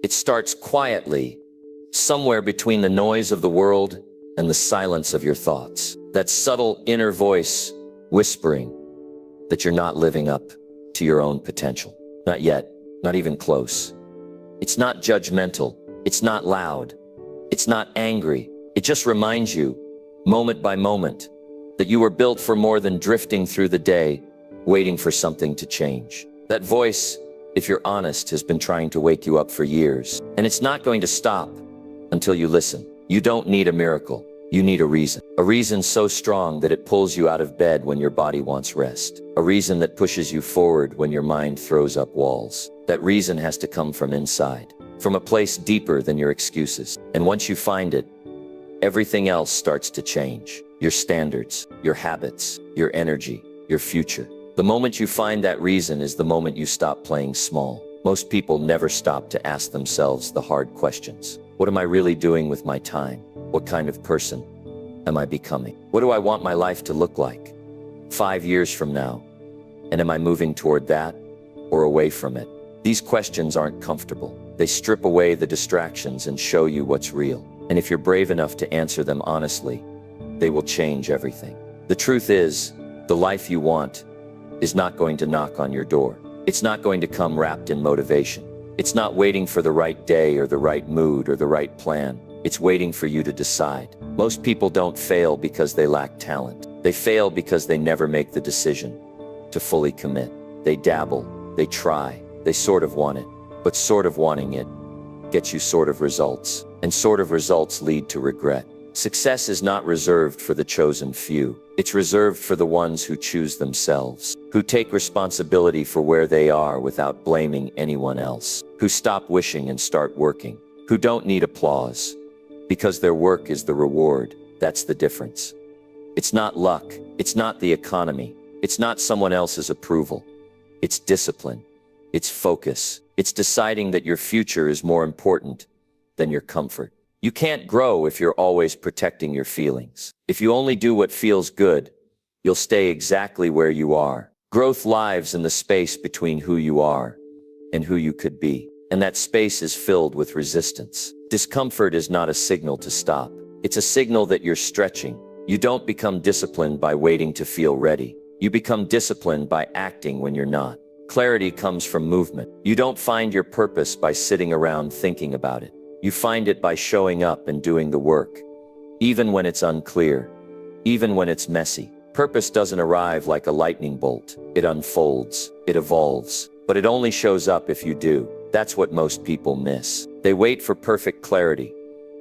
It starts quietly, somewhere between the noise of the world and the silence of your thoughts. That subtle inner voice whispering that you're not living up to your own potential. Not yet, not even close. It's not judgmental. It's not loud. It's not angry. It just reminds you, moment by moment, that you were built for more than drifting through the day, waiting for something to change. That voice, if you're honest, has been trying to wake you up for years, and it's not going to stop until you listen. You don't need a miracle. You need a reason so strong that it pulls you out of bed when your body wants rest. A reason that pushes you forward when your mind throws up walls. That reason has to come from inside, from a place deeper than your excuses. And once you find it, everything else starts to change. Your standards, your habits, your energy, your future. The moment you find that reason is the moment you stop playing small. Most people never stop to ask themselves the hard questions. What am I really doing with my time? What kind of person am I becoming? What do I want my life to look like 5 years from now? And am I moving toward that or away from it? These questions aren't comfortable. They strip away the distractions and show you what's real. And if you're brave enough to answer them honestly, they will change everything. The truth is, the life you want is not going to knock on your door. It's not going to come wrapped in motivation. It's not waiting for the right day or the right mood or the right plan. It's waiting for you to decide. Most people don't fail because they lack talent. They fail because they never make the decision to fully commit. They dabble, they try, they sort of want it, but sort of wanting it gets you sort of results, and sort of results lead to regret. Success is not reserved for the chosen few. It's reserved for the ones who choose themselves, who take responsibility for where they are without blaming anyone else, who stop wishing and start working, who don't need applause, because their work is the reward. That's the difference. It's not luck. It's not the economy. It's not someone else's approval. It's discipline. It's focus. It's deciding that your future is more important than your comfort. You can't grow if you're always protecting your feelings. If you only do what feels good, you'll stay exactly where you are. Growth lives in the space between who you are and who you could be. And that space is filled with resistance. Discomfort is not a signal to stop. It's a signal that you're stretching. You don't become disciplined by waiting to feel ready. You become disciplined by acting when you're not. Clarity comes from movement. You don't find your purpose by sitting around thinking about it. You find it by showing up and doing the work, even when it's unclear, even when it's messy. Purpose doesn't arrive like a lightning bolt. It unfolds, it evolves, but it only shows up if you do. That's what most people miss. They wait for perfect clarity,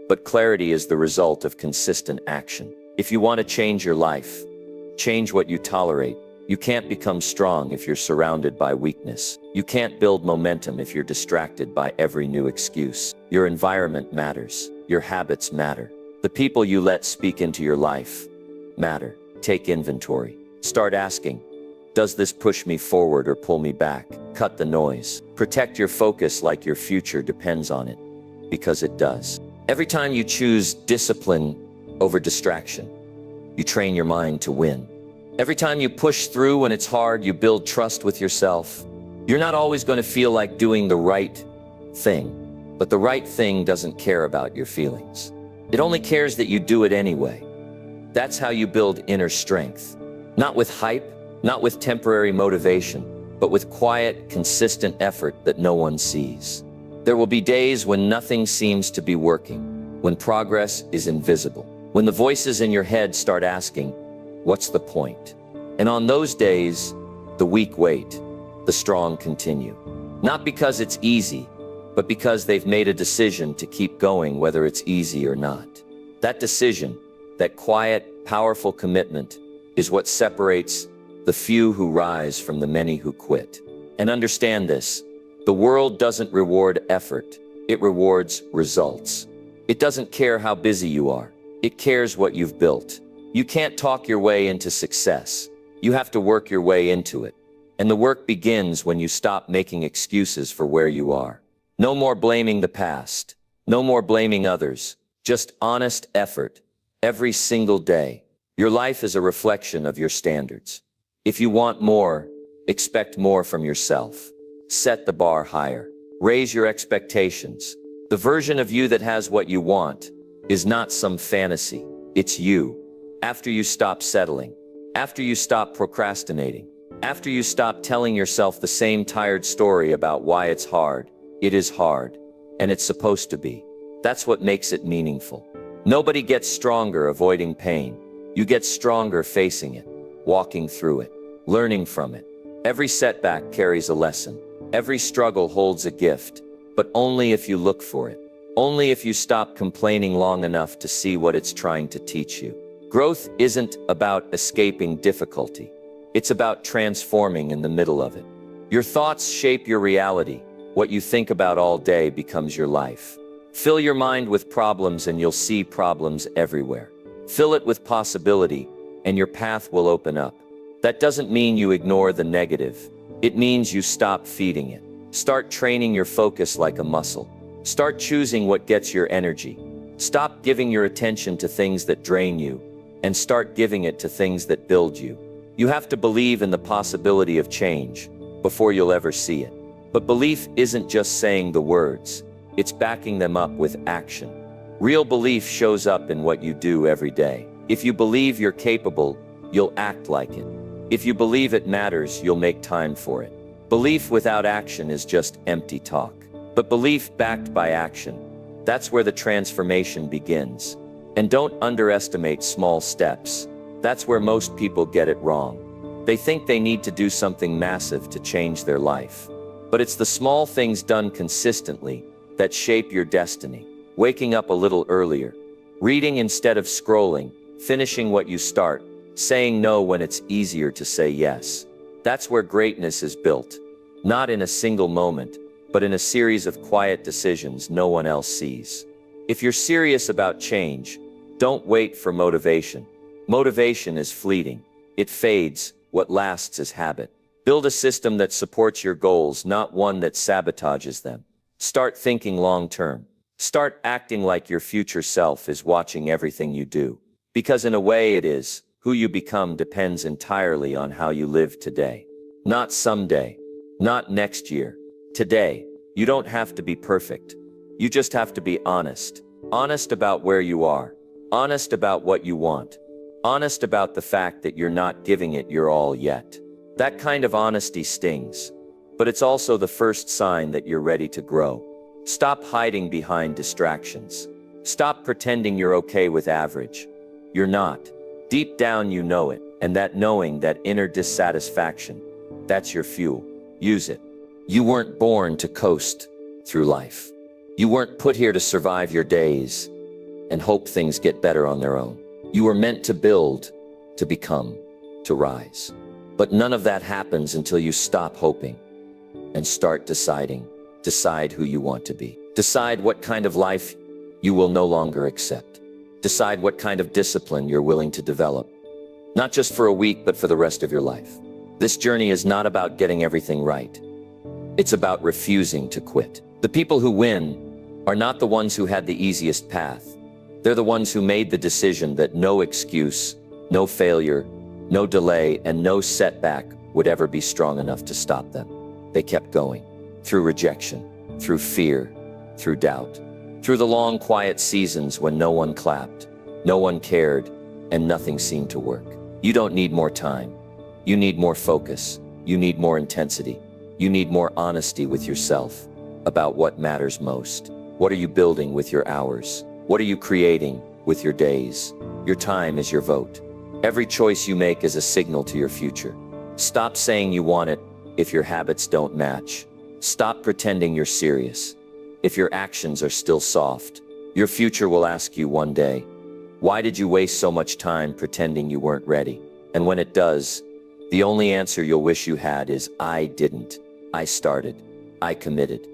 but clarity is the result of consistent action. If you want to change your life, change what you tolerate. You can't become strong if you're surrounded by weakness. You can't build momentum if you're distracted by every new excuse. Your environment matters. Your habits matter. The people you let speak into your life matter. Take inventory. Start asking, does this push me forward or pull me back? Cut the noise. Protect your focus like your future depends on it, because it does. Every time you choose discipline over distraction, you train your mind to win. Every time you push through when it's hard, you build trust with yourself. You're not always going to feel like doing the right thing, but the right thing doesn't care about your feelings. It only cares that you do it anyway. That's how you build inner strength. Not with hype, not with temporary motivation, but with quiet, consistent effort that no one sees. There will be days when nothing seems to be working, when progress is invisible, when the voices in your head start asking, what's the point? And on those days, the weak wait, the strong continue. Not because it's easy, but because they've made a decision to keep going whether it's easy or not. That decision, that quiet, powerful commitment, is what separates the few who rise from the many who quit. And understand this, the world doesn't reward effort, it rewards results. It doesn't care how busy you are, it cares what you've built. You can't talk your way into success. You have to work your way into it. And the work begins when you stop making excuses for where you are. No more blaming the past. No more blaming others. Just honest effort. Every single day. Your life is a reflection of your standards. If you want more, expect more from yourself. Set the bar higher. Raise your expectations. The version of you that has what you want is not some fantasy. It's you. After you stop settling. After you stop procrastinating. After you stop telling yourself the same tired story about why it's hard. It is hard. And it's supposed to be. That's what makes it meaningful. Nobody gets stronger avoiding pain. You get stronger facing it, walking through it, learning from it. Every setback carries a lesson. Every struggle holds a gift, but only if you look for it. Only if you stop complaining long enough to see what it's trying to teach you. Growth isn't about escaping difficulty. It's about transforming in the middle of it. Your thoughts shape your reality. What you think about all day becomes your life. Fill your mind with problems and you'll see problems everywhere. Fill it with possibility and your path will open up. That doesn't mean you ignore the negative. It means you stop feeding it. Start training your focus like a muscle. Start choosing what gets your energy. Stop giving your attention to things that drain you and start giving it to things that build you. You have to believe in the possibility of change before you'll ever see it. But belief isn't just saying the words. It's backing them up with action. Real belief shows up in what you do every day. If you believe you're capable, you'll act like it. If you believe it matters, you'll make time for it. Belief without action is just empty talk. But belief backed by action, that's where the transformation begins. And don't underestimate small steps. That's where most people get it wrong. They think they need to do something massive to change their life. But it's the small things done consistently that shape your destiny. Waking up a little earlier, reading instead of scrolling, finishing what you start, saying no when it's easier to say yes. That's where greatness is built. Not in a single moment, but in a series of quiet decisions no one else sees. If you're serious about change, don't wait for motivation. Motivation is fleeting. It fades. What lasts is habit. Build a system that supports your goals, not one that sabotages them. Start thinking long-term. Start acting like your future self is watching everything you do. Because in a way it is. Who you become depends entirely on how you live today. Not someday. Not next year. Today. You don't have to be perfect. You just have to be honest. Honest about where you are. Honest about what you want. Honest about the fact that you're not giving it your all yet. That kind of honesty stings. But it's also the first sign that you're ready to grow. Stop hiding behind distractions. Stop pretending you're okay with average. You're not. Deep down you know it, and that knowing, that inner dissatisfaction, that's your fuel. Use it. You weren't born to coast through life. You weren't put here to survive your days and hope things get better on their own. You were meant to build, to become, to rise. But none of that happens until you stop hoping and start deciding. Decide who you want to be. Decide what kind of life you will no longer accept. Decide what kind of discipline you're willing to develop. Not just for a week, but for the rest of your life. This journey is not about getting everything right. It's about refusing to quit. The people who win are not the ones who had the easiest path. They're the ones who made the decision that no excuse, no failure, no delay, and no setback would ever be strong enough to stop them. They kept going. Through rejection, through fear, through doubt, through the long quiet seasons when no one clapped, no one cared, and nothing seemed to work. You don't need more time. You need more focus. You need more intensity. You need more honesty with yourself about what matters most. What are you building with your hours? What are you creating with your days? Your time is your vote. Every choice you make is a signal to your future. Stop saying you want it if your habits don't match. Stop pretending you're serious if your actions are still soft. Your future will ask you one day, why did you waste so much time pretending you weren't ready? And when it does, the only answer you'll wish you had is, I didn't. I started. I committed.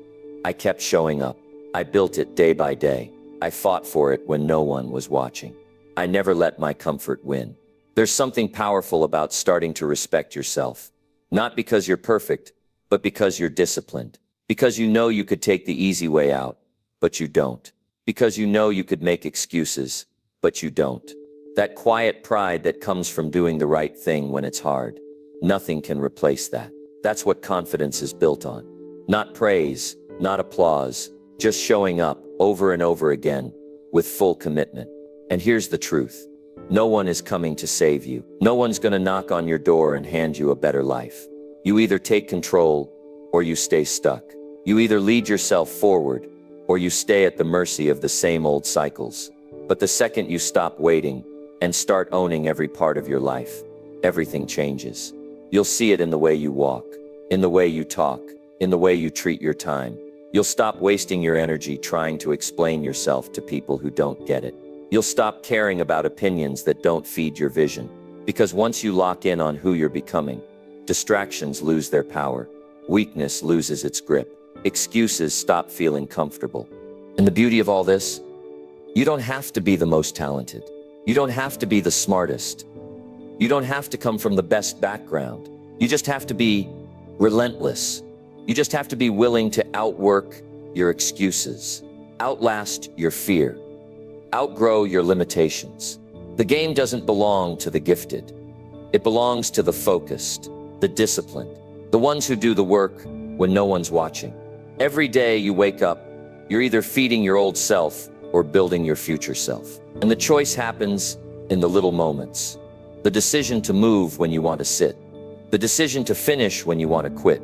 I kept showing up. I built it day by day. I fought for it when no one was watching. I never let my comfort win. There's something powerful about starting to respect yourself. Not because you're perfect, but because you're disciplined. Because you know you could take the easy way out, but you don't. Because you know you could make excuses, but you don't. That quiet pride that comes from doing the right thing when it's hard. Nothing can replace that. That's what confidence is built on. Not praise, not applause, just showing up over and over again with full commitment. And here's the truth. No one is coming to save you. No one's gonna knock on your door and hand you a better life. You either take control or you stay stuck. You either lead yourself forward or you stay at the mercy of the same old cycles. But the second you stop waiting and start owning every part of your life, everything changes. You'll see it in the way you walk, in the way you talk, in the way you treat your time. You'll stop wasting your energy trying to explain yourself to people who don't get it. You'll stop caring about opinions that don't feed your vision. Because once you lock in on who you're becoming, distractions lose their power. Weakness loses its grip. Excuses stop feeling comfortable. And the beauty of all this, you don't have to be the most talented. You don't have to be the smartest. You don't have to come from the best background. You just have to be relentless. You just have to be willing to outwork your excuses, outlast your fear, outgrow your limitations. The game doesn't belong to the gifted. It belongs to the focused, the disciplined, the ones who do the work when no one's watching. Every day you wake up, you're either feeding your old self or building your future self. And the choice happens in the little moments. The decision to move when you want to sit. The decision to finish when you want to quit.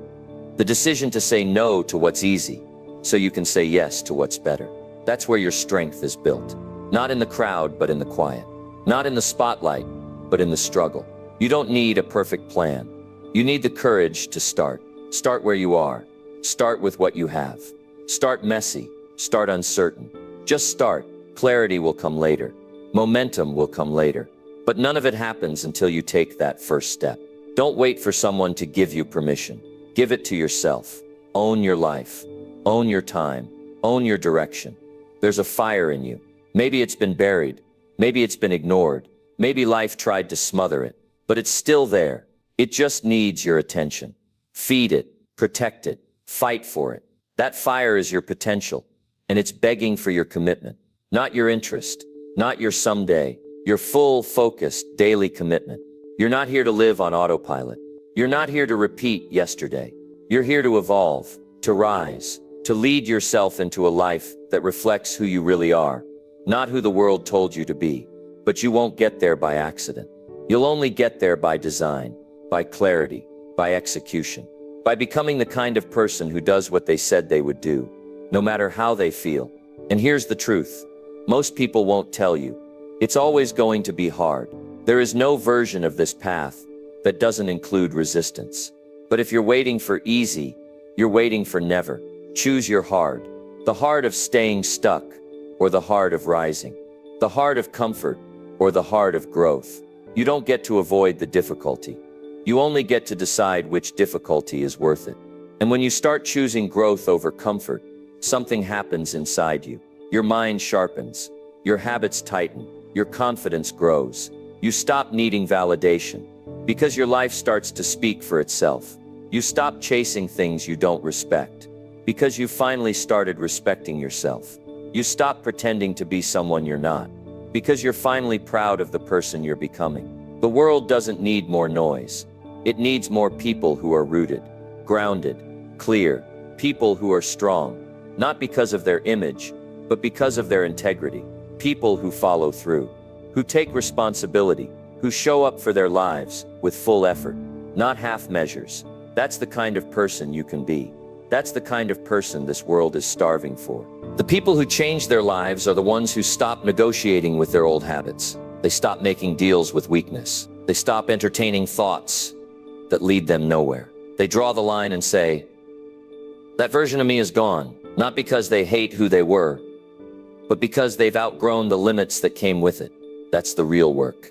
The decision to say no to what's easy so you can say yes to what's better. That's where your strength is built. Not in the crowd, but in the quiet. Not in the spotlight, but in the struggle. You don't need a perfect plan. You need the courage to start. Start where you are. Start with what you have. Start messy. Start uncertain. Just start. Clarity will come later. Momentum will come later. But none of it happens until you take that first step. Don't wait for someone to give you permission. Give it to yourself. Own your life. Own your time. Own your direction. There's a fire in you. Maybe it's been buried. Maybe it's been ignored. Maybe life tried to smother it. But it's still there. It just needs your attention. Feed it. Protect it. Fight for it. That fire is your potential. And it's begging for your commitment. Not your interest. Not your someday. Your full, focused, daily commitment. You're not here to live on autopilot. You're not here to repeat yesterday. You're here to evolve, to rise, to lead yourself into a life that reflects who you really are. Not who the world told you to be. But you won't get there by accident. You'll only get there by design, by clarity, by execution, by becoming the kind of person who does what they said they would do, no matter how they feel. And here's the truth. Most people won't tell you. It's always going to be hard. There is no version of this path that doesn't include resistance. But if you're waiting for easy, you're waiting for never. Choose your hard. The hard of staying stuck, or the hard of rising. The hard of comfort, or the hard of growth. You don't get to avoid the difficulty. You only get to decide which difficulty is worth it. And when you start choosing growth over comfort, something happens inside you. Your mind sharpens. Your habits tighten. Your confidence grows. You stop needing validation because your life starts to speak for itself. You stop chasing things you don't respect because you finally started respecting yourself. You stop pretending to be someone you're not because you're finally proud of the person you're becoming. The world doesn't need more noise. It needs more people who are rooted, grounded, clear, people who are strong, not because of their image, but because of their integrity. People who follow through, who take responsibility, who show up for their lives with full effort, not half measures. That's the kind of person you can be. That's the kind of person this world is starving for. The people who change their lives are the ones who stop negotiating with their old habits. They stop making deals with weakness. They stop entertaining thoughts that lead them nowhere. They draw the line and say, that version of me is gone, not because they hate who they were, but because they've outgrown the limits that came with it. That's the real work.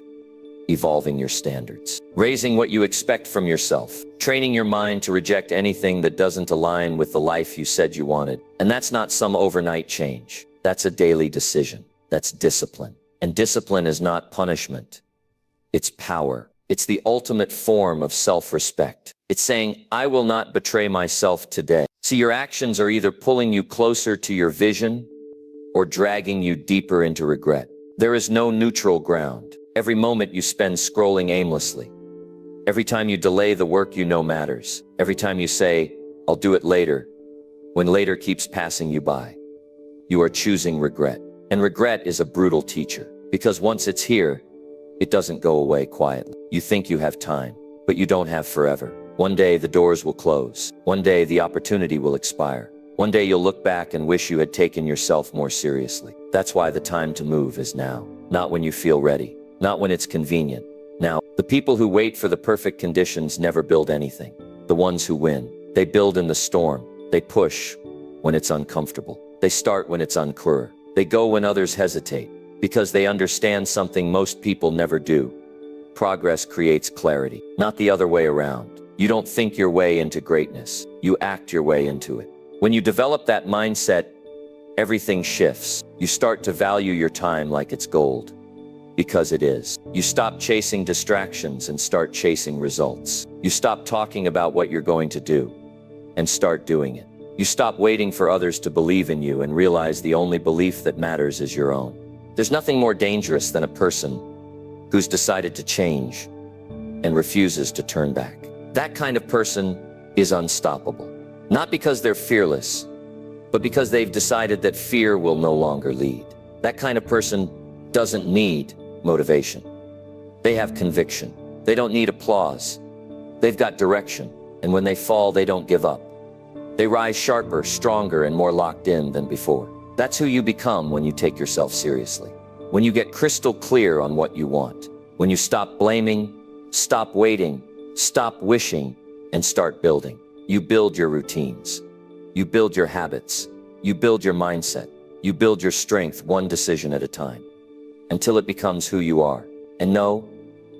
Evolving your standards. Raising what you expect from yourself. Training your mind to reject anything that doesn't align with the life you said you wanted. And that's not some overnight change. That's a daily decision. That's discipline. And discipline is not punishment. It's power. It's the ultimate form of self-respect. It's saying, I will not betray myself today. See, your actions are either pulling you closer to your vision or dragging you deeper into regret. There is no neutral ground. Every moment you spend scrolling aimlessly. Every time you delay the work you know matters. Every time you say, I'll do it later, when later keeps passing you by. You are choosing regret. And regret is a brutal teacher, because once it's here, it doesn't go away quietly. You think you have time, but you don't have forever. One day the doors will close. One day the opportunity will expire. One day you'll look back and wish you had taken yourself more seriously. That's why the time to move is now. Not when you feel ready. Not when it's convenient. Now, the people who wait for the perfect conditions never build anything. The ones who win, they build in the storm. They push when it's uncomfortable. They start when it's unclear. They go when others hesitate, because they understand something most people never do. Progress creates clarity, not the other way around. You don't think your way into greatness. You act your way into it. When you develop that mindset, everything shifts. You start to value your time like it's gold, because it is. You stop chasing distractions and start chasing results. You stop talking about what you're going to do and start doing it. You stop waiting for others to believe in you and realize the only belief that matters is your own. There's nothing more dangerous than a person who's decided to change and refuses to turn back. That kind of person is unstoppable. Not because they're fearless, but because they've decided that fear will no longer lead. That kind of person doesn't need motivation. They have conviction. They don't need applause. They've got direction. And when they fall, they don't give up. They rise sharper, stronger, and more locked in than before. That's who you become when you take yourself seriously. When you get crystal clear on what you want. When you stop blaming, stop waiting, stop wishing, and start building. You build your routines. You build your habits. You build your mindset. You build your strength one decision at a time, until it becomes who you are. And no,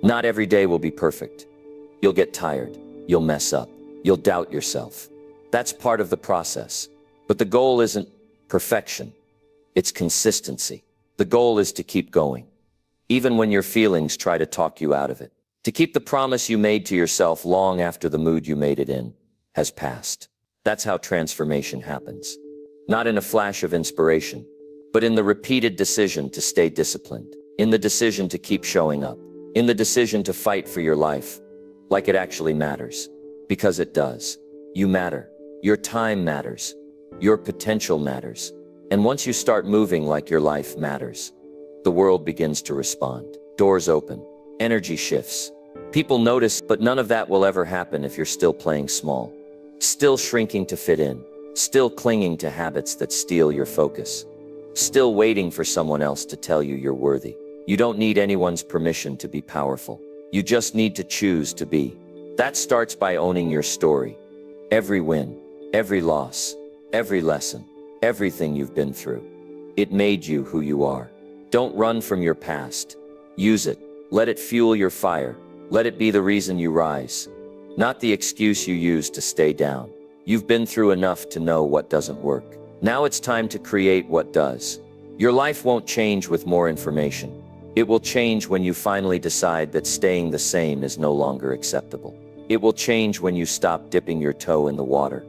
not every day will be perfect. You'll get tired. You'll mess up. You'll doubt yourself. That's part of the process. But the goal isn't perfection. It's consistency. The goal is to keep going, even when your feelings try to talk you out of it. To keep the promise you made to yourself long after the mood you made it in has passed. That's how transformation happens. Not in a flash of inspiration, but in the repeated decision to stay disciplined, in the decision to keep showing up, in the decision to fight for your life like it actually matters. Because it does. You matter. Your time matters. Your potential matters. And once you start moving like your life matters, the world begins to respond. Doors open. Energy shifts. People notice, but none of that will ever happen if you're still playing small. Still shrinking to fit in. Still clinging to habits that steal your focus. Still waiting for someone else to tell you you're worthy. You don't need anyone's permission to be powerful. You just need to choose to be. That starts by owning your story. Every win, every loss, every lesson, everything you've been through. It made you who you are. Don't run from your past. Use it. Let it fuel your fire. Let it be the reason you rise, not the excuse you use to stay down. You've been through enough to know what doesn't work. Now it's time to create what does. Your life won't change with more information. It will change when you finally decide that staying the same is no longer acceptable. It will change when you stop dipping your toe in the water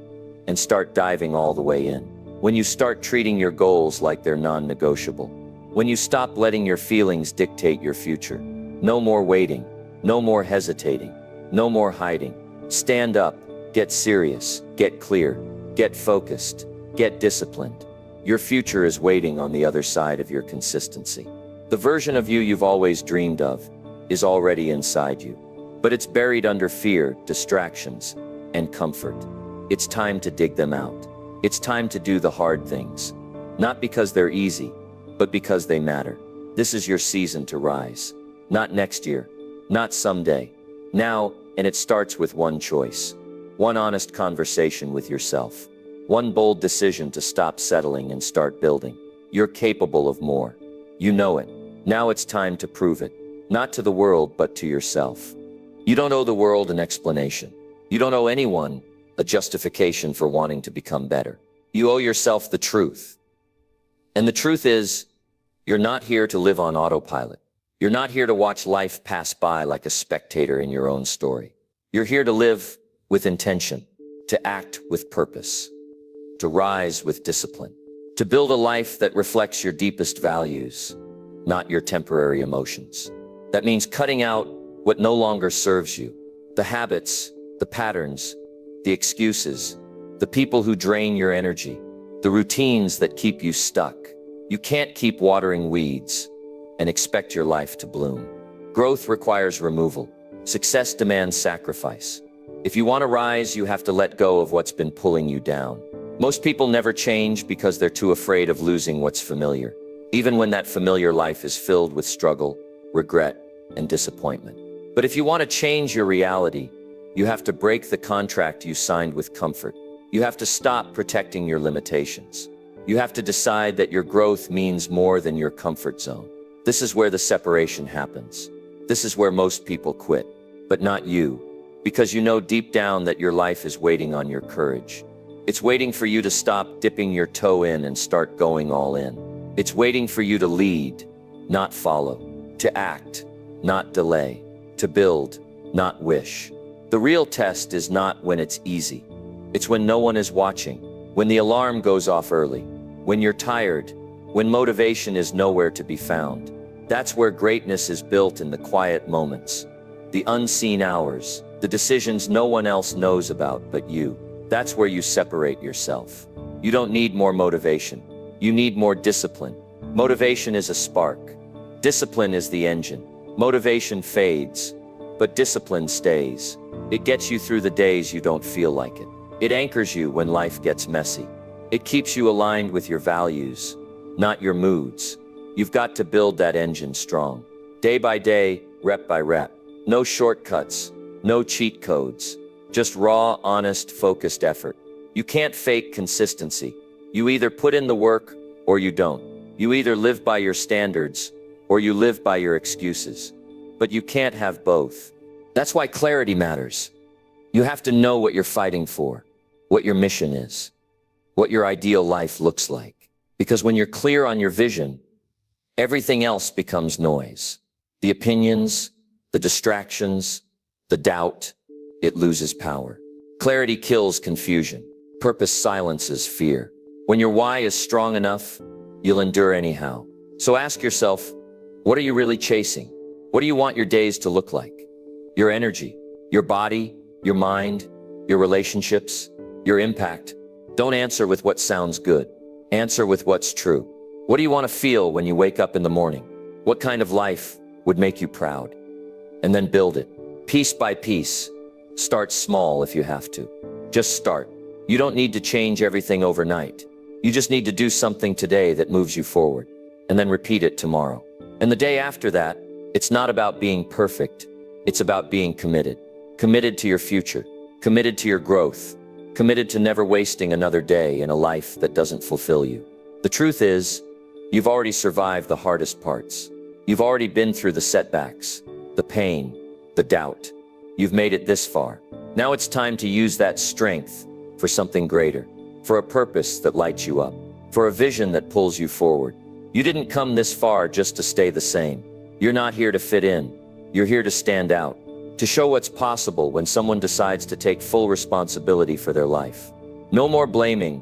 and start diving all the way in. When you start treating your goals like they're non-negotiable. When you stop letting your feelings dictate your future. No more waiting. No more hesitating. No more hiding. Stand up. Get serious. Get clear. Get focused. Get disciplined. Your future is waiting on the other side of your consistency. The version of you you've always dreamed of is already inside you, but it's buried under fear, distractions, and comfort. It's time to dig them out. It's time to do the hard things, not because they're easy, but because they matter. This is your season to rise. Not next year, not someday. Now, and it starts with one choice. One honest conversation with yourself. One bold decision to stop settling and start building. You're capable of more. You know it. Now it's time to prove it. Not to the world, but to yourself. You don't owe the world an explanation. You don't owe anyone a justification for wanting to become better. You owe yourself the truth. And the truth is, you're not here to live on autopilot. You're not here to watch life pass by like a spectator in your own story. You're here to live with intention, to act with purpose, to rise with discipline, to build a life that reflects your deepest values, not your temporary emotions. That means cutting out what no longer serves you, the habits, the patterns, the excuses, the the people who drain your energy, the routines that keep you stuck. You can't keep watering weeds and expect your life to bloom. Growth requires removal. Success demands sacrifice. If you want to rise, you have to let go of what's been pulling you down. Most people never change because they're too afraid of losing what's familiar, even when that familiar life is filled with struggle, regret, and disappointment. But if you want to change your reality, you have to break the contract you signed with comfort. You have to stop protecting your limitations. You have to decide that your growth means more than your comfort zone. This is where the separation happens. This is where most people quit, but not you, because you know deep down that your life is waiting on your courage. It's waiting for you to stop dipping your toe in and start going all in. It's waiting for you to lead, not follow, to act, not delay, to build, not wish. The real test is not when it's easy. It's when no one is watching, when the alarm goes off early, when you're tired, when motivation is nowhere to be found. That's where greatness is built, in the quiet moments, the unseen hours, the decisions no one else knows about but you. That's where you separate yourself. You don't need more motivation. You need more discipline. Motivation is a spark. Discipline is the engine. Motivation fades, but discipline stays. It gets you through the days you don't feel like it. It anchors you when life gets messy. It keeps you aligned with your values, not your moods. You've got to build that engine strong. Day by day, rep by rep. No shortcuts, no cheat codes. Just raw, honest, focused effort. You can't fake consistency. You either put in the work or you don't. You either live by your standards or you live by your excuses. But you can't have both. That's why clarity matters. You have to know what you're fighting for, what your mission is, what your ideal life looks like. Because when you're clear on your vision, everything else becomes noise. The opinions, the distractions, the doubt, it loses power. Clarity kills confusion. Purpose silences fear. When your why is strong enough, you'll endure anyhow. So ask yourself, what are you really chasing? What do you want your days to look like? Your energy, your body, your mind, your relationships, your impact. Don't answer with what sounds good. Answer with what's true. What do you want to feel when you wake up in the morning? What kind of life would make you proud? And then build it, piece by piece. Start small if you have to. Just start. You don't need to change everything overnight. You just need to do something today that moves you forward, and then repeat it tomorrow. And the day after that. It's not about being perfect. It's about being committed. Committed to your future. Committed to your growth. Committed to never wasting another day in a life that doesn't fulfill you. The truth is, you've already survived the hardest parts. You've already been through the setbacks, the pain, the doubt. You've made it this far. Now it's time to use that strength for something greater, for a purpose that lights you up, for a vision that pulls you forward. You didn't come this far just to stay the same. You're not here to fit in. You're here to stand out, to show what's possible when someone decides to take full responsibility for their life. No more blaming,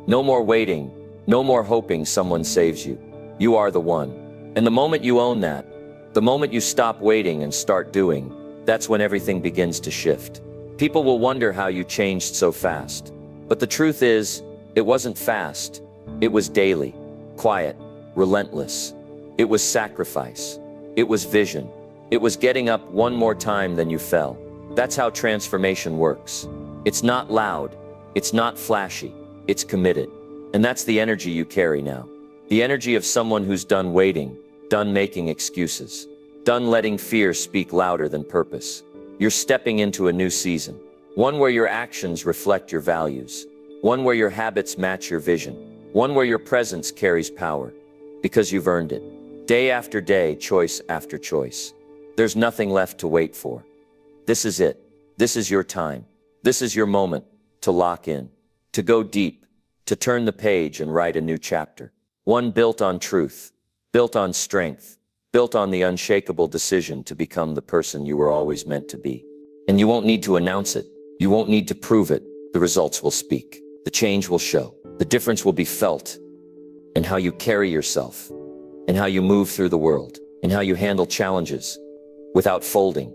no more waiting, no more hoping someone saves you. You are the one. And the moment you own that, the moment you stop waiting and start doing, that's when everything begins to shift. People will wonder how you changed so fast. But the truth is, it wasn't fast. It was daily, quiet, relentless. It was sacrifice. It was vision. It was getting up one more time than you fell. That's how transformation works. It's not loud. It's not flashy. It's committed. And that's the energy you carry now. The energy of someone who's done waiting, done making excuses, done letting fear speak louder than purpose. You're stepping into a new season. One where your actions reflect your values. One where your habits match your vision. One where your presence carries power. Because you've earned it. Day after day, choice after choice. There's nothing left to wait for. This is it. This is your time. This is your moment to lock in, to go deep, to turn the page and write a new chapter. One built on truth, built on strength, built on the unshakable decision to become the person you were always meant to be. And you won't need to announce it. You won't need to prove it. The results will speak. The change will show. The difference will be felt in how you carry yourself, in how you move through the world, in how you handle challenges without folding,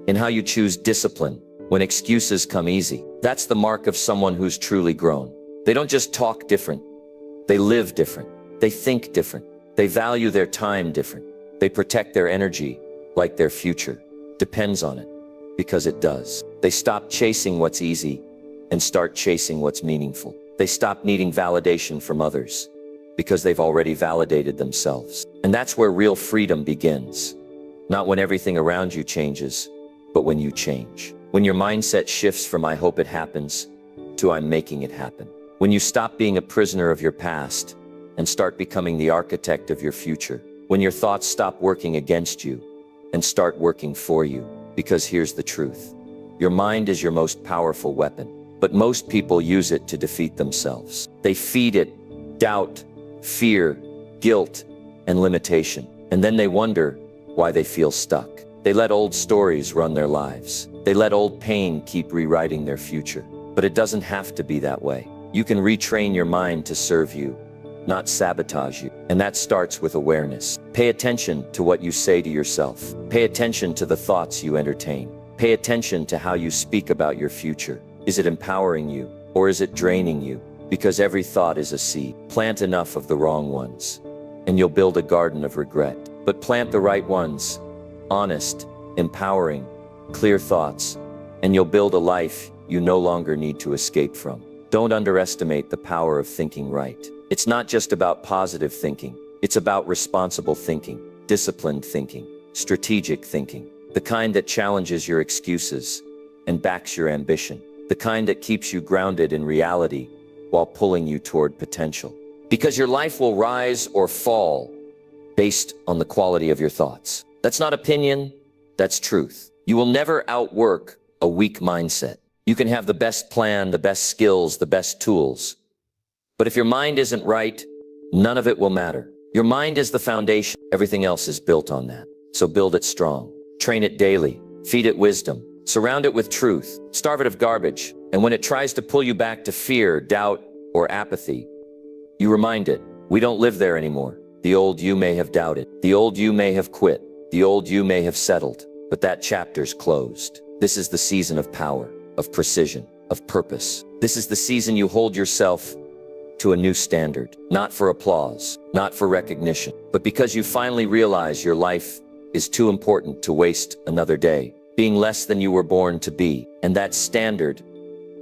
in how you choose discipline when excuses come easy. That's the mark of someone who's truly grown. They don't just talk different. They live different. They think different. They value their time different. They protect their energy like their future depends on it, because it does. They stop chasing what's easy and start chasing what's meaningful. They stop needing validation from others because they've already validated themselves. And that's where real freedom begins. Not when everything around you changes, but when you change. When your mindset shifts from "I hope it happens" to "I'm making it happen." When you stop being a prisoner of your past and start becoming the architect of your future. When your thoughts stop working against you and start working for you. Because here's the truth. Your mind is your most powerful weapon, but most people use it to defeat themselves. They feed it doubt, fear, guilt, and limitation. And then they wonder why they feel stuck. They let old stories run their lives. They let old pain keep rewriting their future. But it doesn't have to be that way. You can retrain your mind to serve you, not sabotage you. And that starts with awareness. Pay attention to what you say to yourself. Pay attention to the thoughts you entertain. Pay attention to how you speak about your future. Is it empowering you, or is it draining you? Because every thought is a seed. Plant enough of the wrong ones, and you'll build a garden of regret. But plant the right ones, honest, empowering, clear thoughts, and you'll build a life you no longer need to escape from. Don't underestimate the power of thinking right. It's not just about positive thinking. It's about responsible thinking, disciplined thinking, strategic thinking, the kind that challenges your excuses and backs your ambition, the kind that keeps you grounded in reality while pulling you toward potential. Because your life will rise or fall based on the quality of your thoughts. That's not opinion, that's truth. You will never outwork a weak mindset. You can have the best plan, the best skills, the best tools. But if your mind isn't right, none of it will matter. Your mind is the foundation. Everything else is built on that. So build it strong. Train it daily. Feed it wisdom. Surround it with truth. Starve it of garbage. And when it tries to pull you back to fear, doubt, or apathy, you remind it, we don't live there anymore. The old you may have doubted. The old you may have quit. The old you may have settled. But that chapter's closed. This is the season of power, of precision, of purpose. This is the season you hold yourself to a new standard, not for applause, not for recognition, but because you finally realize your life is too important to waste another day being less than you were born to be. And that standard,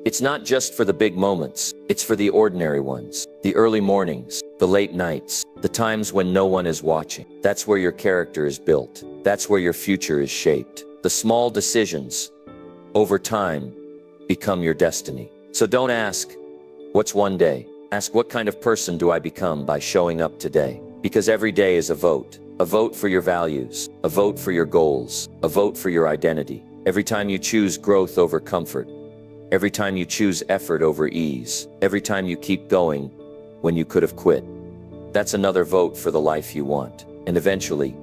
it's not just for the big moments, it's for the ordinary ones, the early mornings, the late nights, the times when no one is watching. That's where your character is built. That's where your future is shaped. The small decisions, over time, become your destiny. So don't ask, what's one day? Ask, what kind of person do I become by showing up today? Because every day is a vote for your values, a vote for your goals, a vote for your identity. Every time you choose growth over comfort, every time you choose effort over ease, every time you keep going when you could have quit, that's another vote for the life you want. And eventually,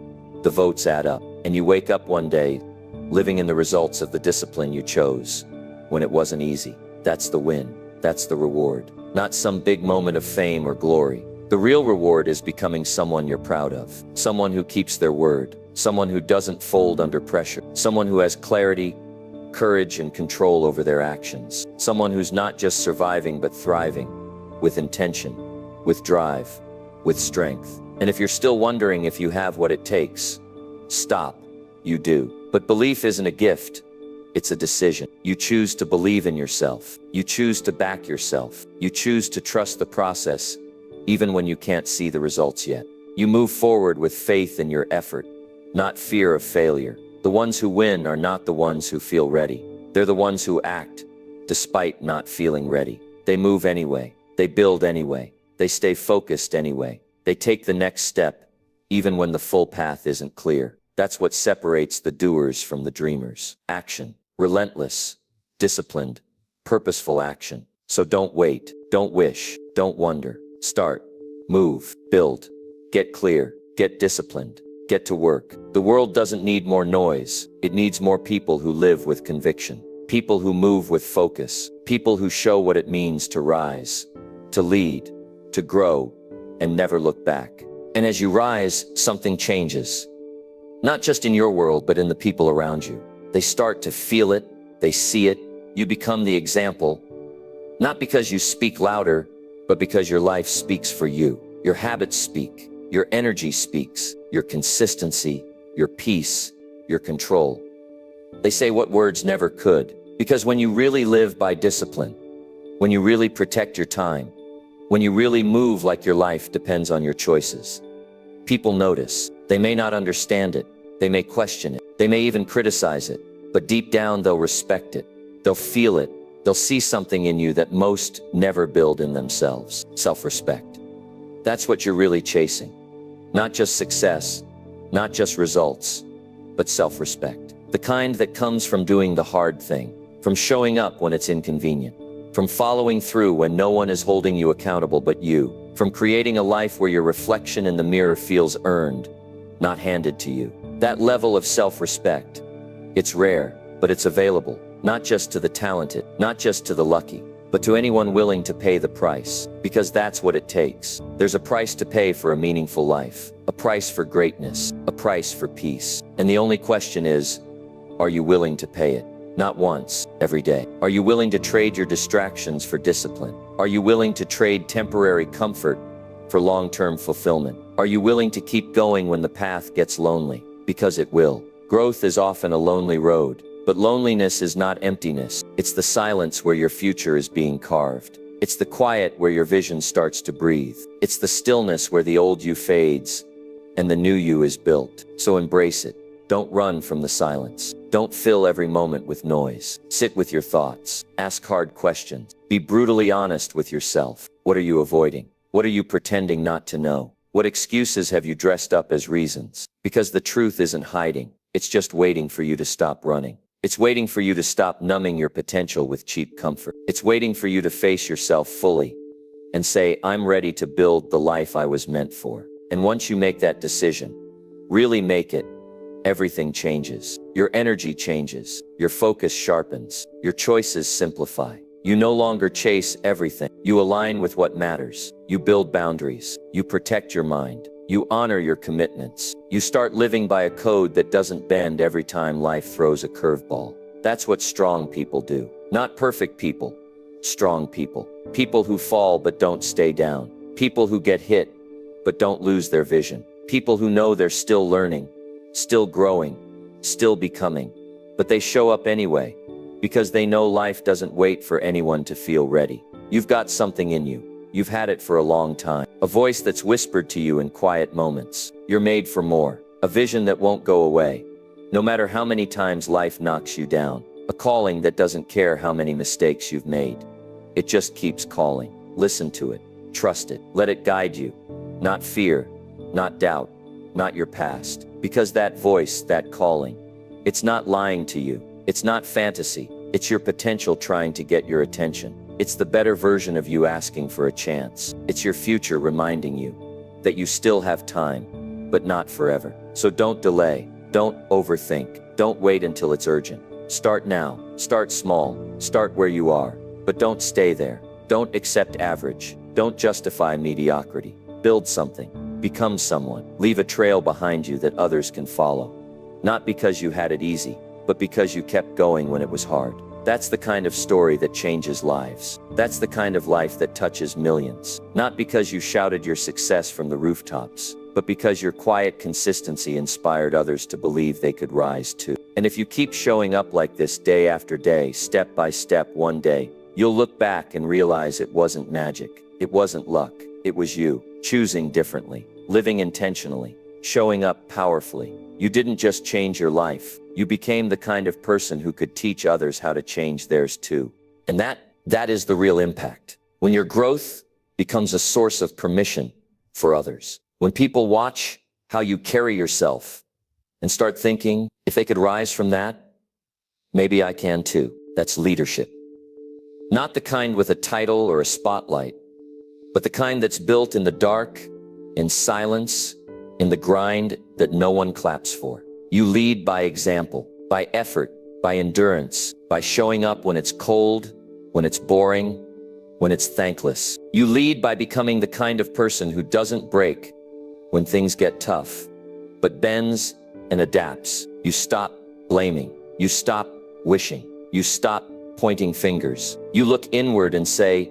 the votes add up, and you wake up one day living in the results of the discipline you chose when it wasn't easy. That's the win. That's the reward. Not some big moment of fame or glory. The real reward is becoming someone you're proud of. Someone who keeps their word. Someone who doesn't fold under pressure. Someone who has clarity, courage, and control over their actions. Someone who's not just surviving but thriving, with intention, with drive, with strength. And if you're still wondering if you have what it takes, stop. You do. But belief isn't a gift. It's a decision. You choose to believe in yourself. You choose to back yourself. You choose to trust the process, even when you can't see the results yet. You move forward with faith in your effort, not fear of failure. The ones who win are not the ones who feel ready. They're the ones who act, despite not feeling ready. They move anyway. They build anyway. They stay focused anyway. They take the next step, even when the full path isn't clear. That's what separates the doers from the dreamers. Action. Relentless, disciplined, purposeful action. So don't wait, don't wish, don't wonder. Start, move, build, get clear, get disciplined, get to work. The world doesn't need more noise. It needs more people who live with conviction. People who move with focus. People who show what it means to rise, to lead, to grow, and never look back. And as you rise, something changes. Not just in your world, but in the people around you. They start to feel it, they see it, you become the example. Not because you speak louder, but because your life speaks for you. Your habits speak, your energy speaks, your consistency, your peace, your control. They say what words never could, because when you really live by discipline, when you really protect your time, when you really move like your life depends on your choices, people notice. They may not understand it, they may question it, they may even criticize it, but deep down they'll respect it, they'll feel it, they'll see something in you that most never build in themselves: self-respect. That's what you're really chasing. Not just success, not just results, but self-respect. The kind that comes from doing the hard thing, from showing up when it's inconvenient, from following through when no one is holding you accountable but you, from creating a life where your reflection in the mirror feels earned, not handed to you. That level of self-respect, it's rare, but it's available, not just to the talented, not just to the lucky, but to anyone willing to pay the price, because that's what it takes. There's a price to pay for a meaningful life, a price for greatness, a price for peace. And the only question is, are you willing to pay it? Not once, every day. Are you willing to trade your distractions for discipline? Are you willing to trade temporary comfort for long-term fulfillment? Are you willing to keep going when the path gets lonely? Because it will. Growth is often a lonely road, but loneliness is not emptiness. It's the silence where your future is being carved. It's the quiet where your vision starts to breathe. It's the stillness where the old you fades and the new you is built. So embrace it. Don't run from the silence. Don't fill every moment with noise. Sit with your thoughts. Ask hard questions. Be brutally honest with yourself. What are you avoiding? What are you pretending not to know? What excuses have you dressed up as reasons? Because the truth isn't hiding. It's just waiting for you to stop running. It's waiting for you to stop numbing your potential with cheap comfort. It's waiting for you to face yourself fully and say, I'm ready to build the life I was meant for. And once you make that decision, really make it, everything changes. Your energy changes. Your focus sharpens. Your choices simplify. You no longer chase everything. You align with what matters. You build boundaries. You protect your mind. You honor your commitments. You start living by a code that doesn't bend every time life throws a curveball. That's what strong people do. Not perfect people. Strong people. People who fall but don't stay down. People who get hit but don't lose their vision. People who know they're still learning, still growing, still becoming. But they show up anyway, because they know life doesn't wait for anyone to feel ready. You've got something in you. You've had it for a long time. A voice that's whispered to you in quiet moments. You're made for more. A vision that won't go away, no matter how many times life knocks you down. A calling that doesn't care how many mistakes you've made. It just keeps calling. Listen to it. Trust it. Let it guide you. Not fear, not doubt, not your past. Because that voice, that calling, it's not lying to you. It's not fantasy. It's your potential trying to get your attention. It's the better version of you asking for a chance. It's your future reminding you that you still have time, but not forever. So don't delay. Don't overthink. Don't wait until it's urgent. Start now. Start small. Start where you are. But don't stay there. Don't accept average. Don't justify mediocrity. Build something. Become someone. Leave a trail behind you that others can follow. Not because you had it easy, but because you kept going when it was hard. That's the kind of story that changes lives. That's the kind of life that touches millions. Not because you shouted your success from the rooftops, but because your quiet consistency inspired others to believe they could rise too. And if you keep showing up like this day after day, step by step, one day, you'll look back and realize it wasn't magic. It wasn't luck. It was you, choosing differently, living intentionally, showing up powerfully. You didn't just change your life. You became the kind of person who could teach others how to change theirs too. And that is the real impact. When your growth becomes a source of permission for others. When people watch how you carry yourself and start thinking, if they could rise from that, maybe I can too. That's leadership. Not the kind with a title or a spotlight, but the kind that's built in the dark, in silence, in the grind that no one claps for. You lead by example, by effort, by endurance, by showing up when it's cold, when it's boring, when it's thankless. You lead by becoming the kind of person who doesn't break when things get tough, but bends and adapts. You stop blaming. You stop wishing. You stop pointing fingers. You look inward and say,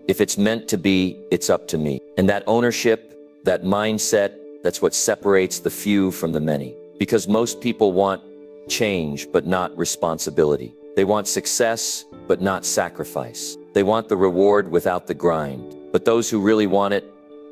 if it's meant to be, it's up to me. And that ownership, that mindset, that's what separates the few from the many. Because most people want change, but not responsibility. They want success, but not sacrifice. They want the reward without the grind. But those who really want it,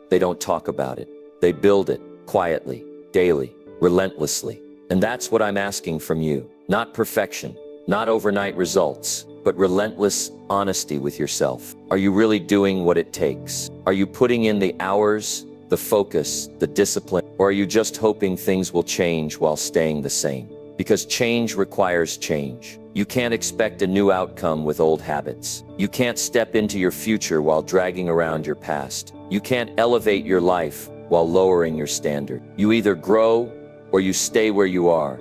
they don't talk about it. They build it quietly, daily, relentlessly. And that's what I'm asking from you. Not perfection, not overnight results, but relentless honesty with yourself. Are you really doing what it takes? Are you putting in the hours, the focus, the discipline, or are you just hoping things will change while staying the same? Because change requires change. You can't expect a new outcome with old habits. You can't step into your future while dragging around your past. You can't elevate your life while lowering your standard. You either grow or you stay where you are.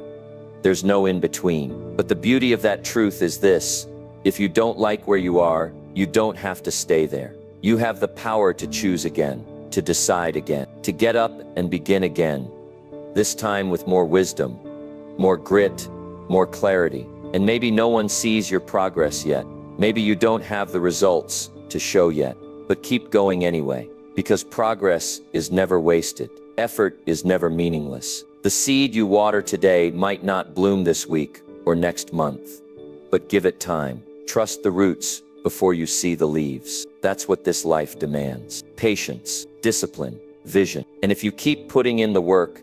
There's no in between. But the beauty of that truth is this: if you don't like where you are, you don't have to stay there. You have the power to choose again, to decide again, to get up and begin again. This time with more wisdom, more grit, more clarity. And maybe no one sees your progress yet. Maybe you don't have the results to show yet. But keep going anyway, because progress is never wasted. Effort is never meaningless. The seed you water today might not bloom this week or next month, but give it time. Trust the roots before you see the leaves. That's what this life demands. Patience, discipline, vision. And if you keep putting in the work,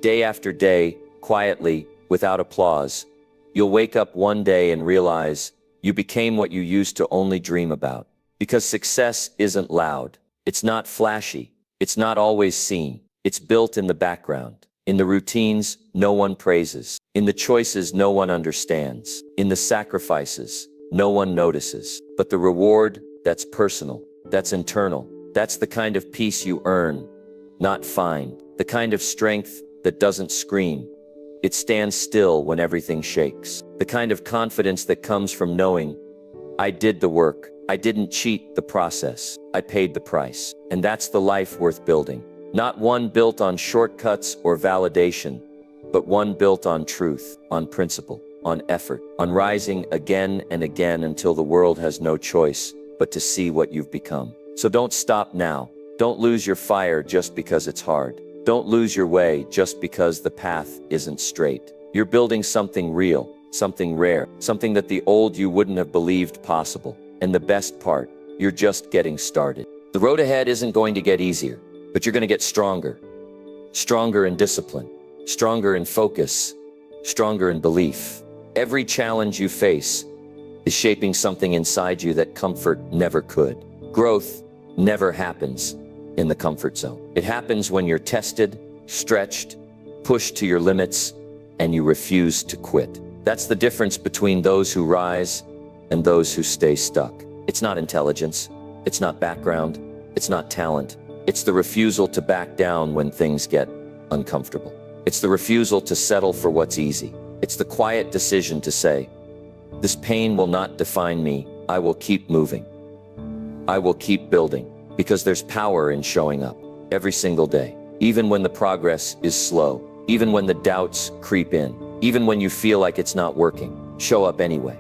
day after day, quietly, without applause, you'll wake up one day and realize you became what you used to only dream about. Because success isn't loud. It's not flashy. It's not always seen. It's built in the background. In the routines no one praises. In the choices no one understands. In the sacrifices no one notices. But the reward, that's personal. That's internal. That's the kind of peace you earn, not find. The kind of strength that doesn't scream. It stands still when everything shakes. The kind of confidence that comes from knowing, I did the work. I didn't cheat the process. I paid the price. And that's the life worth building. Not one built on shortcuts or validation, but one built on truth, on principle, on effort, on rising again and again until the world has no choice but to see what you've become. So don't stop now. Don't lose your fire just because it's hard. Don't lose your way just because the path isn't straight. You're building something real, something rare, something that the old you wouldn't have believed possible. And the best part, you're just getting started. The road ahead isn't going to get easier, but you're going to get stronger. Stronger in discipline, stronger in focus, stronger in belief. Every challenge you face is shaping something inside you that comfort never could. Growth never happens in the comfort zone. It happens when you're tested, stretched, pushed to your limits, and you refuse to quit. That's the difference between those who rise and those who stay stuck. It's not intelligence, it's not background, it's not talent. It's the refusal to back down when things get uncomfortable. It's the refusal to settle for what's easy. It's the quiet decision to say, this pain will not define me. I will keep moving. I will keep building. Because there's power in showing up every single day. Even when the progress is slow. Even when the doubts creep in. Even when you feel like it's not working. Show up anyway.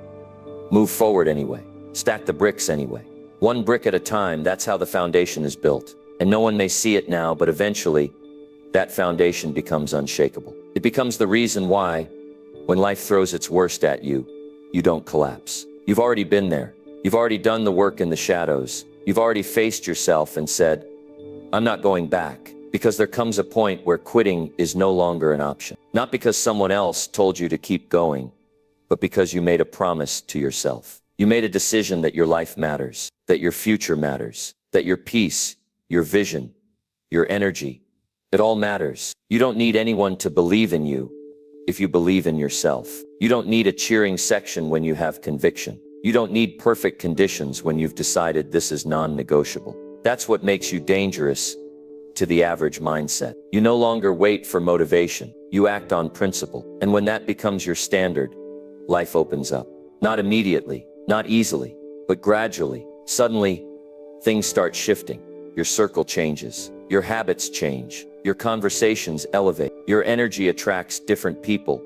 Move forward anyway. Stack the bricks anyway. One brick at a time, that's how the foundation is built. And no one may see it now, but eventually, that foundation becomes unshakable. It becomes the reason why, when life throws its worst at you, you don't collapse. You've already been there. You've already done the work in the shadows. You've already faced yourself and said, I'm not going back. Because there comes a point where quitting is no longer an option. Not because someone else told you to keep going, but because you made a promise to yourself. You made a decision that your life matters, that your future matters, that your peace, your vision, your energy, it all matters. You don't need anyone to believe in you if you believe in yourself. You don't need a cheering section when you have conviction. You don't need perfect conditions when you've decided this is non-negotiable. That's what makes you dangerous to the average mindset. You no longer wait for motivation. You act on principle. And when that becomes your standard, life opens up. Not immediately, not easily, but gradually. Suddenly, things start shifting. Your circle changes. Your habits change. Your conversations elevate. Your energy attracts different people,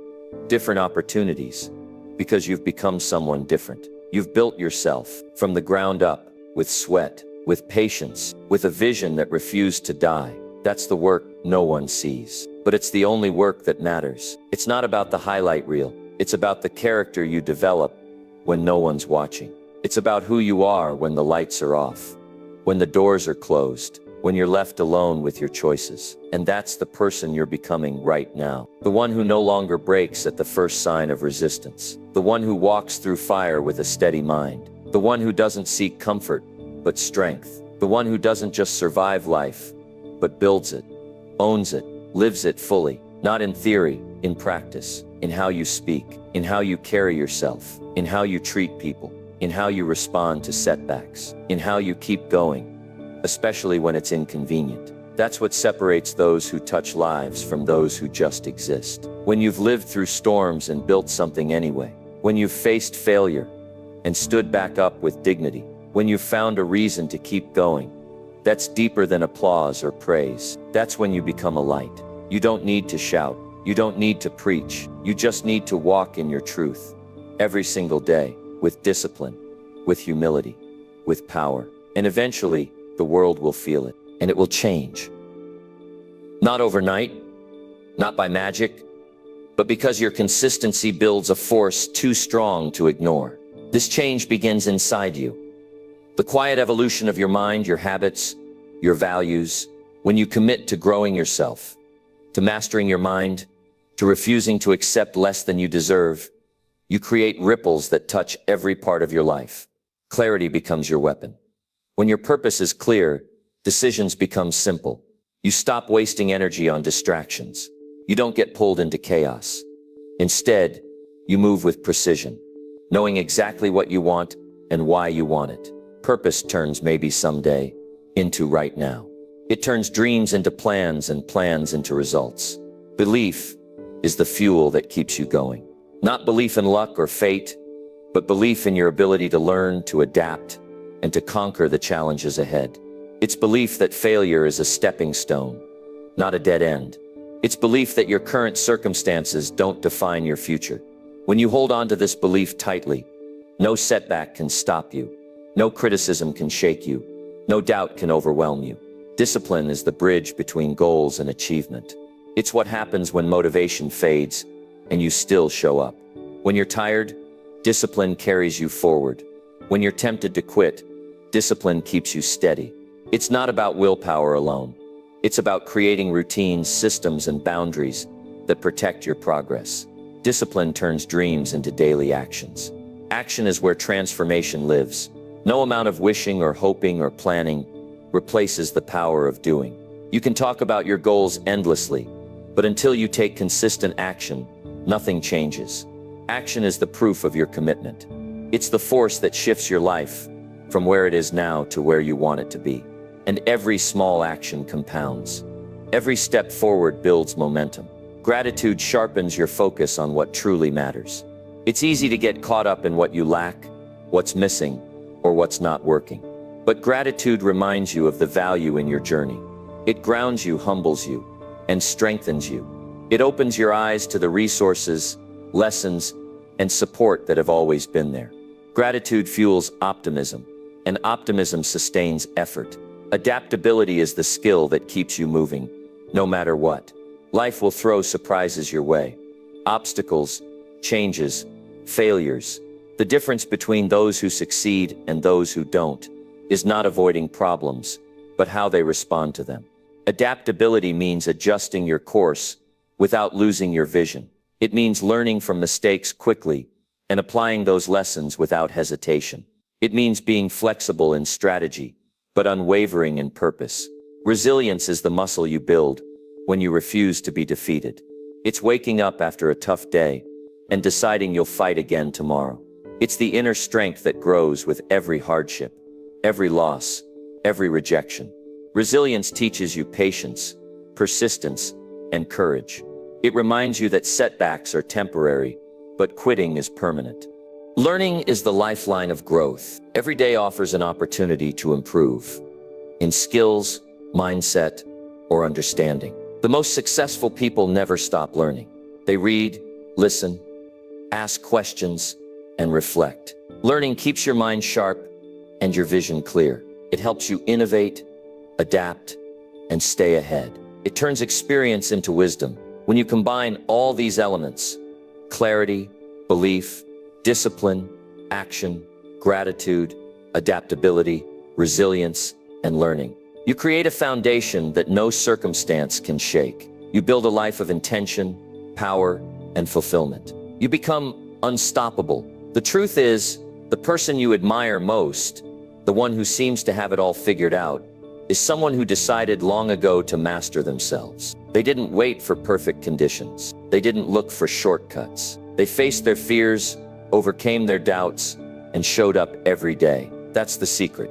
different opportunities, Because you've become someone different. You've built yourself from the ground up, with sweat, with patience, with a vision that refused to die. That's the work no one sees. But it's the only work that matters. It's not about the highlight reel. It's about the character you develop when no one's watching. It's about who you are when the lights are off, when the doors are closed, when you're left alone with your choices. And that's the person you're becoming right now. The one who no longer breaks at the first sign of resistance. The one who walks through fire with a steady mind. The one who doesn't seek comfort, but strength. The one who doesn't just survive life, but builds it, owns it, lives it fully. Not in theory, in practice, in how you speak, in how you carry yourself, in how you treat people, in how you respond to setbacks, in how you keep going, especially when it's inconvenient. That's what separates those who touch lives from those who just exist. When you've lived through storms and built something anyway, when you've faced failure and stood back up with dignity, when you've found a reason to keep going, that's deeper than applause or praise. That's when you become a light. You don't need to shout. You don't need to preach. You just need to walk in your truth every single day, with discipline, with humility, with power. And eventually, the world will feel it, and it will change. Not overnight, not by magic, but because your consistency builds a force too strong to ignore. This change begins inside you. The quiet evolution of your mind, your habits, your values, when you commit to growing yourself, to mastering your mind, to refusing to accept less than you deserve, you create ripples that touch every part of your life. Clarity becomes your weapon. When your purpose is clear, decisions become simple. You stop wasting energy on distractions. You don't get pulled into chaos. Instead, you move with precision, knowing exactly what you want and why you want it. Purpose turns maybe someday into right now. It turns dreams into plans and plans into results. Belief is the fuel that keeps you going. Not belief in luck or fate, but belief in your ability to learn, to adapt, and to conquer the challenges ahead. It's belief that failure is a stepping stone, not a dead end. It's belief that your current circumstances don't define your future. When you hold on to this belief tightly, no setback can stop you. No criticism can shake you. No doubt can overwhelm you. Discipline is the bridge between goals and achievement. It's what happens when motivation fades and you still show up. When you're tired, discipline carries you forward. When you're tempted to quit, discipline keeps you steady. It's not about willpower alone. It's about creating routines, systems, and boundaries that protect your progress. Discipline turns dreams into daily actions. Action is where transformation lives. No amount of wishing or hoping or planning replaces the power of doing. You can talk about your goals endlessly, but until you take consistent action, nothing changes. Action is the proof of your commitment. It's the force that shifts your life from where it is now to where you want it to be. And every small action compounds. Every step forward builds momentum. Gratitude sharpens your focus on what truly matters. It's easy to get caught up in what you lack, what's missing, or what's not working. But gratitude reminds you of the value in your journey. It grounds you, humbles you, and strengthens you. It opens your eyes to the resources, lessons, and support that have always been there. Gratitude fuels optimism, and optimism sustains effort. Adaptability is the skill that keeps you moving, no matter what. Life will throw surprises your way. Obstacles, changes, failures. The difference between those who succeed and those who don't is not avoiding problems, but how they respond to them. Adaptability means adjusting your course without losing your vision. It means learning from mistakes quickly and applying those lessons without hesitation. It means being flexible in strategy, but unwavering in purpose. Resilience is the muscle you build when you refuse to be defeated. It's waking up after a tough day and deciding you'll fight again tomorrow. It's the inner strength that grows with every hardship, every loss, every rejection. Resilience teaches you patience, persistence, and courage. It reminds you that setbacks are temporary, but quitting is permanent. Learning is the lifeline of growth. Every day offers an opportunity to improve in skills, mindset, or understanding. The most successful people never stop learning. They read, listen, ask questions, and reflect. Learning keeps your mind sharp and your vision clear. It helps you innovate, adapt, and stay ahead. It turns experience into wisdom. When you combine all these elements, clarity, belief, discipline, action, gratitude, adaptability, resilience, and learning, you create a foundation that no circumstance can shake. You build a life of intention, power, and fulfillment. You become unstoppable. The truth is, the person you admire most, the one who seems to have it all figured out, is someone who decided long ago to master themselves. They didn't wait for perfect conditions. They didn't look for shortcuts. They faced their fears, overcame their doubts, and showed up every day. That's the secret.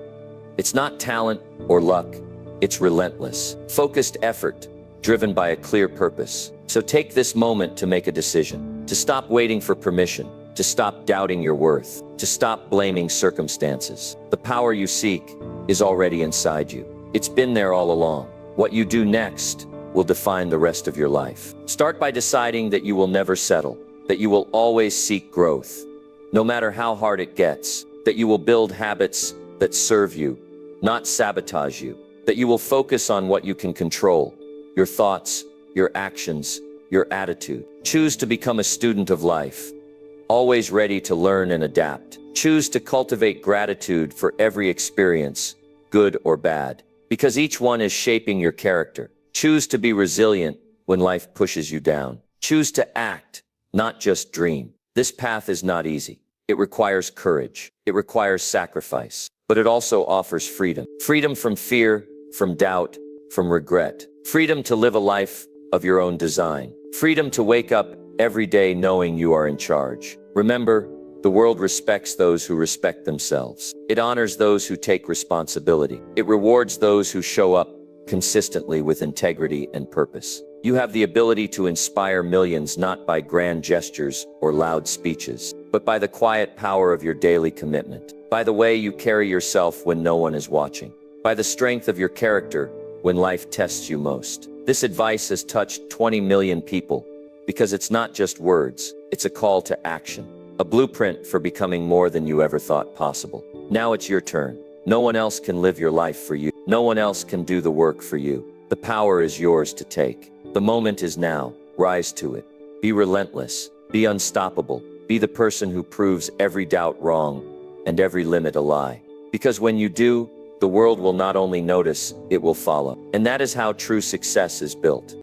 It's not talent or luck. It's relentless, focused effort, driven by a clear purpose. So take this moment to make a decision, to stop waiting for permission, to stop doubting your worth, to stop blaming circumstances. The power you seek is already inside you. It's been there all along. What you do next will define the rest of your life. Start by deciding that you will never settle, that you will always seek growth, no matter how hard it gets, that you will build habits that serve you, not sabotage you, that you will focus on what you can control, your thoughts, your actions, your attitude. Choose to become a student of life, always ready to learn and adapt. Choose to cultivate gratitude for every experience, good or bad, because each one is shaping your character. Choose to be resilient when life pushes you down. Choose to act, not just dream. This path is not easy. It requires courage. It requires sacrifice. But it also offers freedom. Freedom from fear, from doubt, from regret. Freedom to live a life of your own design. Freedom to wake up every day knowing you are in charge. Remember, the world respects those who respect themselves. It honors those who take responsibility. It rewards those who show up consistently with integrity and purpose. You have the ability to inspire millions not by grand gestures or loud speeches, but by the quiet power of your daily commitment, by the way you carry yourself when no one is watching, by the strength of your character when life tests you most. This advice has touched 20 million people because it's not just words, it's a call to action, a blueprint for becoming more than you ever thought possible. Now it's your turn. No one else can live your life for you. No one else can do the work for you. The power is yours to take. The moment is now. Rise to it. Be relentless. Be unstoppable. Be the person who proves every doubt wrong and every limit a lie. Because when you do, the world will not only notice, it will follow. And that is how true success is built.